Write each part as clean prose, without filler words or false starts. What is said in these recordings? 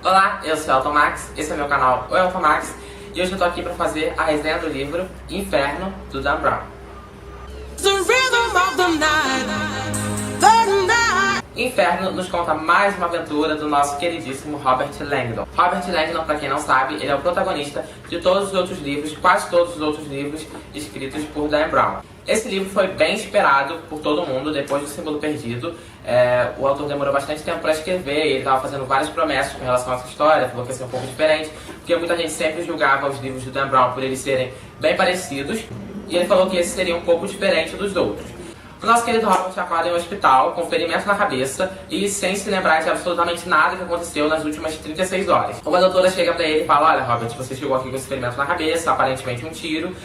Olá, eu sou o Elton Max, esse é meu canal O Elton Max e hoje eu tô aqui para fazer a resenha do livro Inferno, do Dan Brown. Inferno nos conta mais uma aventura do nosso queridíssimo Robert Langdon. Robert Langdon, para quem não sabe, ele é o protagonista de todos os outros livros, quase todos os outros livros escritos por Dan Brown. Esse livro foi bem esperado por todo mundo depois do Símbolo Perdido. O autor demorou bastante tempo para escrever e ele estava fazendo várias promessas com relação a essa história, falou que ia ser um pouco diferente, porque muita gente sempre julgava os livros do Dan Brown por eles serem bem parecidos, e ele falou que esse seria um pouco diferente dos outros. O nosso querido Robert acorda em um hospital com ferimento na cabeça e sem se lembrar de absolutamente nada que aconteceu nas últimas 36 horas. Uma doutora chega pra ele e fala: olha, Robert, você chegou aqui com esse ferimento na cabeça, aparentemente um tiro,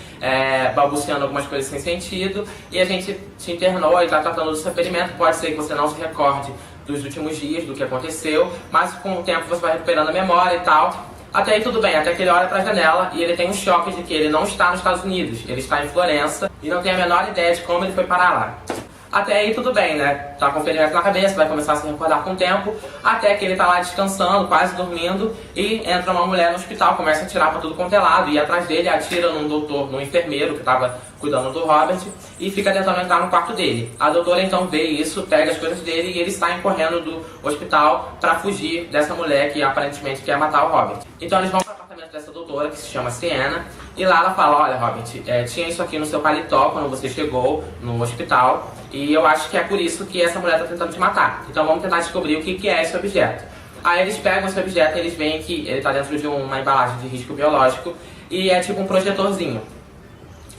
balbuciando algumas coisas sem sentido, e a gente te internou e tá tratando do seu ferimento. Pode ser que você não se recorde dos últimos dias, do que aconteceu, mas com o tempo você vai recuperando a memória e tal. Até aí tudo bem, até que ele olha pra janela e ele tem um choque de que ele não está nos Estados Unidos, ele está em Florença e não tem a menor ideia de como ele foi parar lá. Até aí tudo bem, né? Tá com ferimento na cabeça, vai começar a se recordar com o tempo, até que ele tá lá descansando, quase dormindo, e entra uma mulher no hospital, começa a atirar pra tudo quanto é lado, e atrás dele atira num doutor, num enfermeiro que tava cuidando do Robert, e fica tentando entrar no quarto dele. A doutora então vê isso, pega as coisas dele e eles saem correndo do hospital pra fugir dessa mulher que aparentemente quer matar o Robert. Então eles vão pro apartamento dessa doutora, que se chama Sienna, e lá ela fala: olha, Robert, tinha isso aqui no seu paletó quando você chegou no hospital, e eu acho que é por isso que essa mulher tá tentando te matar. Então vamos tentar descobrir o que é esse objeto. Aí eles pegam esse objeto e eles veem que ele tá dentro de uma embalagem de risco biológico e é tipo um projetorzinho.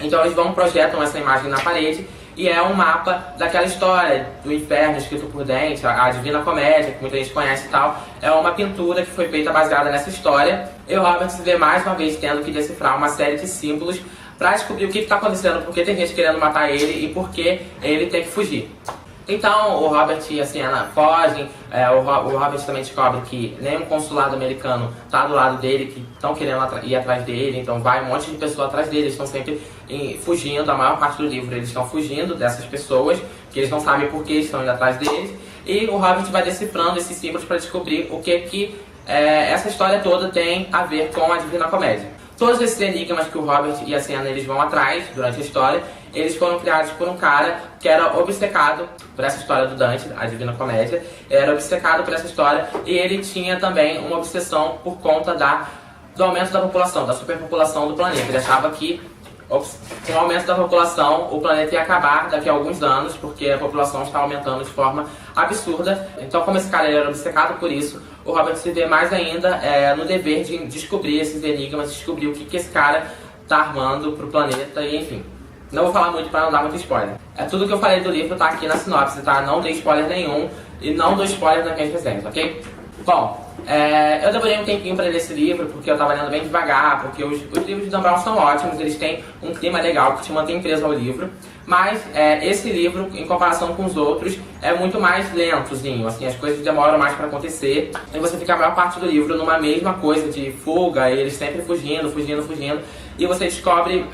Então eles projetam essa imagem na parede e é um mapa daquela história do inferno escrito por Dante, a Divina Comédia, que muita gente conhece e tal. É uma pintura que foi feita baseada nessa história. E o Robert se vê mais uma vez tendo que decifrar uma série de símbolos pra descobrir o que está acontecendo, por que tem gente querendo matar ele e por que ele tem que fugir. Então o Robert e a Sienna fogem, o Robert também descobre que nenhum consulado americano está do lado dele, que estão querendo ir atrás dele, então vai um monte de pessoas atrás dele, eles estão sempre fugindo, a maior parte do livro eles estão fugindo dessas pessoas, que eles não sabem por que estão indo atrás deles, e o Robert vai decifrando esses símbolos para descobrir o que essa história toda tem a ver com a Divina Comédia. Todos esses enigmas que o Robert e a Sienna eles vão atrás durante a história, eles foram criados por um cara que era obcecado por essa história do Dante, a Divina Comédia. Era obcecado por essa história e ele tinha também uma obsessão por conta do aumento da população, da superpopulação do planeta. Ele achava que com o aumento da população o planeta ia acabar daqui a alguns anos, porque a população está aumentando de forma absurda. Então, como esse cara era obcecado por isso, o Robert se vê mais ainda no dever de descobrir esses enigmas, descobrir o que esse cara tá armando pro planeta e enfim. Não vou falar muito para não dar muito spoiler. Tudo que eu falei do livro tá aqui na sinopse, tá? Não dei spoiler nenhum e não dou spoiler nas minhas resenhas, ok? Bom, eu demorei um tempinho para ler esse livro, porque eu tava lendo bem devagar, porque os livros de Dan Brown são ótimos, eles têm um clima legal que te mantém preso ao livro, mas esse livro, em comparação com os outros, é muito mais lentozinho, assim, as coisas demoram mais para acontecer, e você fica a maior parte do livro numa mesma coisa de fuga, e eles sempre fugindo, e você descobre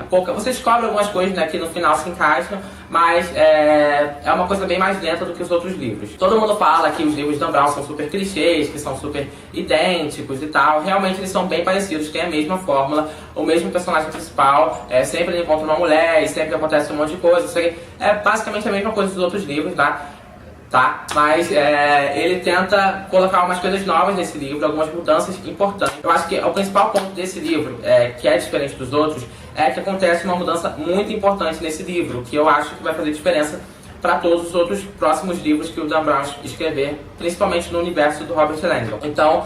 algumas coisas, né, que no final se encaixam, mas é uma coisa bem mais lenta do que os outros livros. Todo mundo fala que os livros de Dan Brown são super clichês, que são super idênticos e tal. Realmente eles são bem parecidos, tem a mesma fórmula, o mesmo personagem principal, sempre ele encontra uma mulher e sempre acontece um monte de coisa. Isso aqui é basicamente a mesma coisa dos outros livros, tá? Mas ele tenta colocar umas coisas novas nesse livro, algumas mudanças importantes. Eu acho que o principal ponto desse livro, que é diferente dos outros, é que acontece uma mudança muito importante nesse livro, que eu acho que vai fazer diferença para todos os outros próximos livros que o Dan Brown escrever, principalmente no universo do Robert Langdon. Então,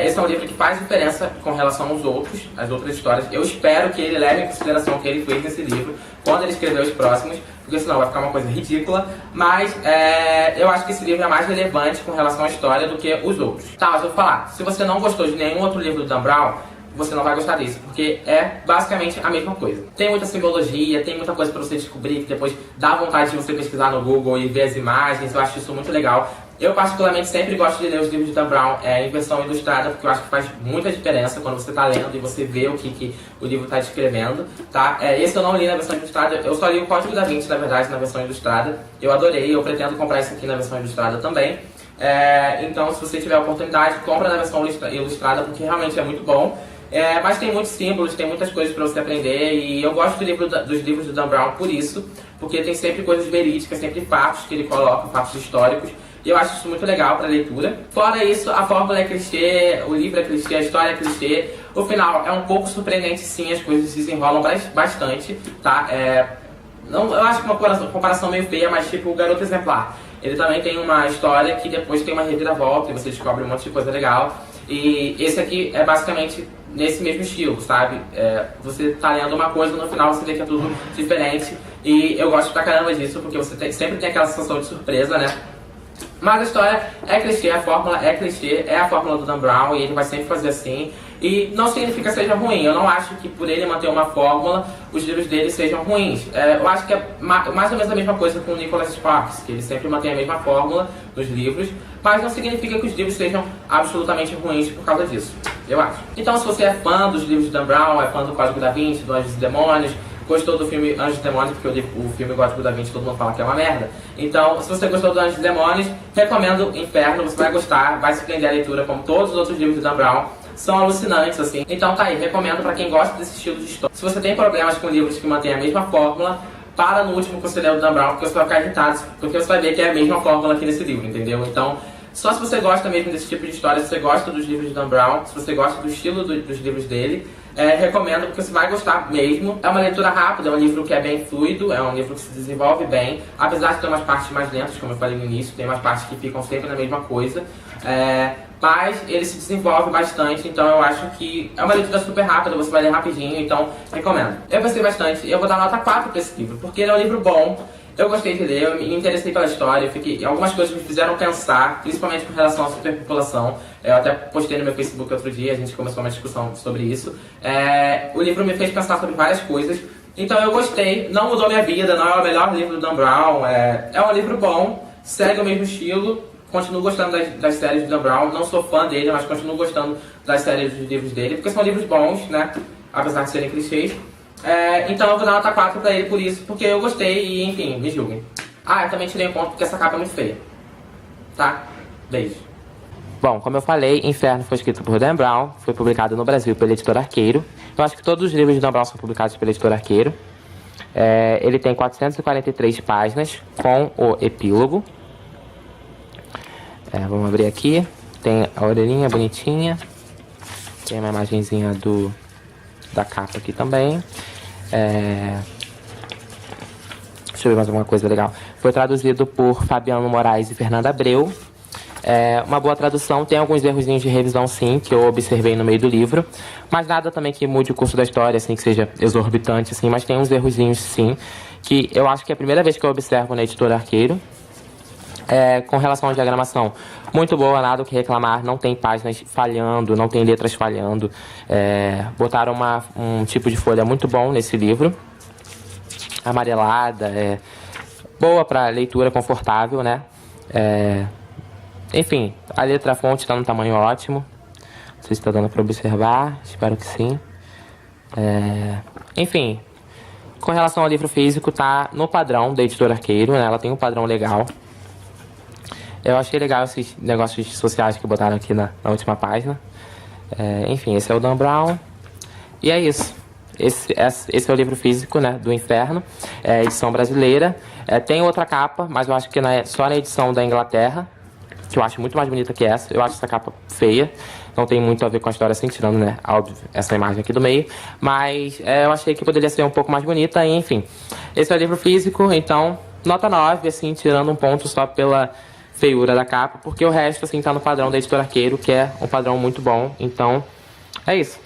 esse é um livro que faz diferença com relação aos outros, às outras histórias. Eu espero que ele leve em consideração o que ele fez nesse livro, quando ele escreveu os próximos, porque senão vai ficar uma coisa ridícula, mas eu acho que esse livro é mais relevante com relação à história do que os outros. Tá, mas eu vou falar, se você não gostou de nenhum outro livro do Dan Brown, você não vai gostar disso, porque é basicamente a mesma coisa. Tem muita simbologia, tem muita coisa pra você descobrir, que depois dá vontade de você pesquisar no Google e ver as imagens, eu acho isso muito legal. Eu particularmente sempre gosto de ler os livros de Dan Brown em versão ilustrada, porque eu acho que faz muita diferença quando você está lendo e você vê o que o livro está descrevendo, tá? Esse eu não li na versão ilustrada, eu só li o Código da Vinci, na verdade, na versão ilustrada. Eu adorei, eu pretendo comprar esse aqui na versão ilustrada também. Então, se você tiver a oportunidade, compra na versão ilustrada, porque realmente é muito bom. Mas tem muitos símbolos, tem muitas coisas para você aprender, e eu gosto dos livros do Dan Brown por isso, porque tem sempre coisas verídicas, sempre fatos que ele coloca, fatos históricos, e eu acho isso muito legal para leitura. Fora isso, a fórmula é clichê, o livro é clichê, a história é clichê, o final é um pouco surpreendente sim, as coisas se desenrolam bastante, tá? Não, eu acho que uma comparação meio feia, mas tipo o Garoto Exemplar. Ele também tem uma história que depois tem uma reviravolta e você descobre um monte de coisa legal. E esse aqui é basicamente nesse mesmo estilo, sabe? Você tá lendo uma coisa, no final você vê que é tudo diferente. E eu gosto pra caramba disso, porque você sempre tem aquela sensação de surpresa, né? Mas a história é clichê, a fórmula é clichê, é a fórmula do Dan Brown e ele vai sempre fazer assim. E não significa que seja ruim, eu não acho que por ele manter uma fórmula, os livros dele sejam ruins. Eu acho que é mais ou menos a mesma coisa com o Nicholas Sparks, que ele sempre mantém a mesma fórmula nos livros, mas não significa que os livros sejam absolutamente ruins por causa disso, eu acho. Então se você é fã dos livros de Dan Brown, é fã do Código da Vinci, do Anjos e Demônios, gostou do filme Anjos e Demônios, porque o filme Código da Vinci todo mundo fala que é uma merda. Então, se você gostou do Anjos e Demônios, recomendo Inferno, você vai gostar, vai surpreender a leitura como todos os outros livros de Dan Brown. São alucinantes, assim. Então tá aí, recomendo pra quem gosta desse estilo de história. Se você tem problemas com livros que mantêm a mesma fórmula, para no último que você leu do Dan Brown, porque você vai ficar irritado, porque você vai ver que é a mesma fórmula aqui nesse livro, entendeu? Então, só se você gosta mesmo desse tipo de história, se você gosta dos livros de Dan Brown, se você gosta do estilo dos livros dele, recomendo, porque você vai gostar mesmo. É uma leitura rápida, é um livro que é bem fluido, é um livro que se desenvolve bem, apesar de ter umas partes mais lentas, como eu falei no início, tem umas partes que ficam sempre na mesma coisa, mas ele se desenvolve bastante, então eu acho que é uma leitura super rápida, você vai ler rapidinho, então recomendo. Eu gostei bastante, eu vou dar nota 4 para esse livro, porque ele é um livro bom. Eu gostei de ler, eu me interessei pela história, algumas coisas me fizeram pensar, principalmente com relação à superpopulação. Eu até postei no meu Facebook outro dia, a gente começou uma discussão sobre isso. O livro me fez pensar sobre várias coisas, então eu gostei, não mudou minha vida, não é o melhor livro do Dan Brown, é um livro bom, segue o mesmo estilo, continuo gostando das séries do Dan Brown, não sou fã dele, mas continuo gostando das séries dos livros dele, porque são livros bons, né, apesar de serem clichês. Então eu vou dar nota 4 pra ele por isso, porque eu gostei e, enfim, me julguem. Eu também tirei um ponto porque essa capa é muito feia. Tá? Beijo. Bom, como eu falei, Inferno foi escrito por Dan Brown, foi publicado no Brasil pela Editora Arqueiro. Eu acho que todos os livros de Dan Brown são publicados pela Editora Arqueiro. Ele tem 443 páginas com o epílogo. Vamos abrir aqui. Tem a orelhinha bonitinha. Tem uma imagenzinha da capa aqui também. Deixa eu ver mais alguma coisa legal. Foi traduzido por Fabiano Moraes e Fernanda Abreu. Uma boa tradução, tem alguns errozinhos de revisão sim, que eu observei no meio do livro, mas nada também que mude o curso da história, assim, que seja exorbitante, assim, mas tem uns errozinhos sim, que eu acho que é a primeira vez que eu observo na Editora Arqueiro. Com relação à diagramação, muito boa, nada o que reclamar, não tem páginas falhando, não tem letras falhando. Botaram um tipo de folha muito bom nesse livro, amarelada, boa para leitura, confortável, né? Enfim, a letra fonte está no tamanho ótimo, não sei se está dando para observar, espero que sim. Enfim, com relação ao livro físico, tá no padrão da Editora Arqueiro, né? Ela tem um padrão legal. Eu achei legal esses negócios sociais que botaram aqui na última página. Enfim, esse é o Dan Brown. E é isso. Esse é o livro físico, né, do Inferno. Edição brasileira. Tem outra capa, mas eu acho que só na edição da Inglaterra, que eu acho muito mais bonita que essa. Eu acho essa capa feia. Não tem muito a ver com a história, assim, tirando, né, óbvio, essa imagem aqui do meio. Mas eu achei que poderia ser um pouco mais bonita. E, enfim, esse é o livro físico, então, nota 9, assim, tirando um ponto só pela feiura da capa, porque o resto, assim, tá no padrão da Editora Arqueiro, que é um padrão muito bom. Então, é isso.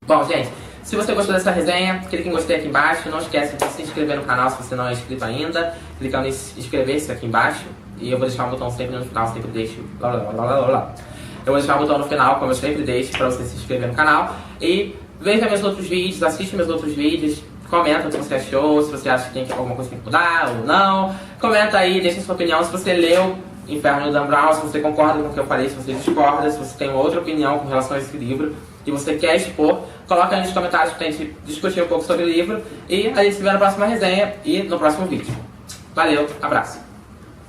Bom, gente, se você gostou dessa resenha, clique em gostei aqui embaixo. Não esquece de se inscrever no canal se você não é inscrito ainda. Clicando em inscrever-se aqui embaixo. E eu vou deixar um botão sempre no final, sempre deixo. Eu vou deixar o botão no final, como eu sempre deixo, pra você se inscrever no canal. E veja meus outros vídeos, assiste meus outros vídeos. Comenta o que você achou, se você acha que tem alguma coisa que tem que mudar ou não. Comenta aí, deixa sua opinião, se você leu Inferno do Dan Brown, se você concorda com o que eu falei, se você discorda, se você tem outra opinião com relação a esse livro e você quer expor, coloca aí nos comentários pra gente discutir um pouco sobre o livro. E a gente se vê na próxima resenha e no próximo vídeo. Valeu, abraço!